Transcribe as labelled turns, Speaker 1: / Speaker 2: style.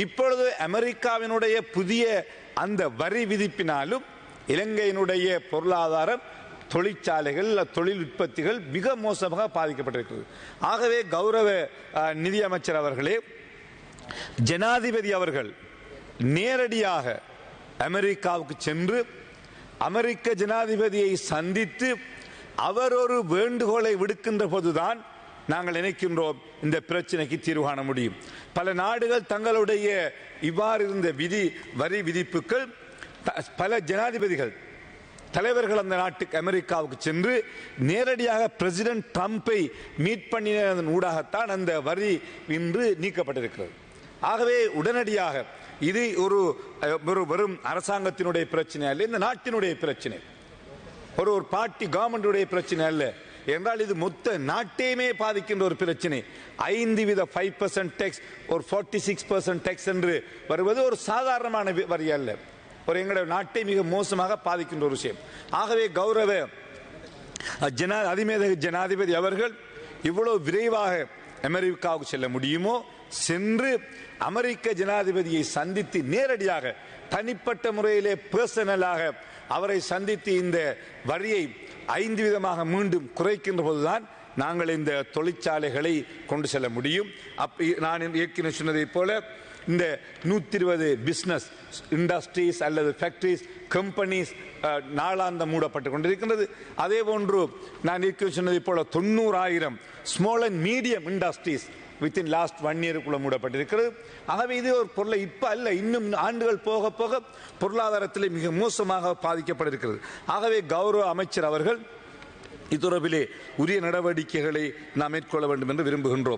Speaker 1: இப்பொழுது அமெரிக்காவினுடைய புதிய அந்த வரி விதிப்பினாலும் இலங்கையினுடைய பொருளாதாரம், தொழிற்சாலைகள், தொழில் உற்பத்திகள் மிக மோசமாக பாதிக்கப்பட்டிருக்கிறது. ஆகவே கௌரவ நிதியமைச்சர் அவர்களே, ஜனாதிபதி அவர்கள் நேரடியாக அமெரிக்காவுக்கு சென்று அமெரிக்க ஜனாதிபதியை சந்தித்து அவர் ஒரு வேண்டுகோளை விடுக்கின்ற போதுதான் நாங்கள் நினைக்கின்றோம் இந்த பிரச்சனைக்கு தீர்வு காண முடியும். பல நாடுகள் தங்களுடைய இவ்வாறு இருந்த வரி விதிப்புகள் பல ஜனாதிபதிகள் தலைவர்கள் அந்த நாட்டுக்கு அமெரிக்காவுக்கு சென்று நேரடியாக பிரசிடென்ட் ட்ரம்பை மீட் பண்ணினதன் ஊடாகத்தான் அந்த வரி இன்று நீக்கப்பட்டிருக்கிறது. ஆகவே உடனடியாக இது ஒரு வெறும் அரசாங்கத்தினுடைய பிரச்சனை அல்ல, இந்த நாட்டினுடைய பிரச்சனை, ஒரு பார்ட்டி கவர்மெண்டுடைய பிரச்சனை அல்ல என்றால் இது மொத்த நாட்டையுமே பாதிக்கின்ற ஒரு பிரச்சனை. 5% டேக்ஸ், ஒரு 46% டேக்ஸ் என்று வருவது ஒரு சாதாரணமான வரி அல்ல, ஒரு எங்களுடைய நாட்டை மிக மோசமாக பாதிக்கின்ற ஒரு விஷயம். ஆகவே கௌரவ அதிமேதக ஜனாதிபதி அவர்கள் இவ்வளவு விரைவாக அமெரிக்காவுக்கு செல்ல முடியுமோ சென்று அமெரிக்க ஜனாதிபதியை சந்தித்து நேரடியாக தனிப்பட்ட முறையிலே பர்சனலாக அவரை சந்தித்து இந்த வரியை 5% மீண்டும் குறைக்கின்ற போதுதான் நாங்கள் இந்த தொழிற்சாலைகளை கொண்டு செல்ல முடியும். நான் ஏற்கனவே சொன்னதை போல இந்த 120 பிசினஸ் இண்டஸ்ட்ரீஸ் அல்லது ஃபேக்டரிஸ், கம்பெனிஸ் நாளாந்த மூடப்பட்டு கொண்டிருக்கின்றது. அதே போன்று நான் ஏற்கனவே சொன்னதை போல 90,000 small and medium industries within last 1 இயருக்குள்ள மூடப்பட்டிருக்கிறது. ஆகவே இது ஒரு பொருளை இப்ப அல்ல, இன்னும் ஆண்டுகள் போக போக பொருளாதாரத்திலே மிக மோசமாக பாதிக்கப்பட்டிருக்கிறது. ஆகவே கௌரவ அமைச்சர் அவர்கள் இது தொடர்பிலே உரிய நடவடிக்கைகளை நாம் மேற்கொள்ள வேண்டும் என்று விரும்புகின்றோம்.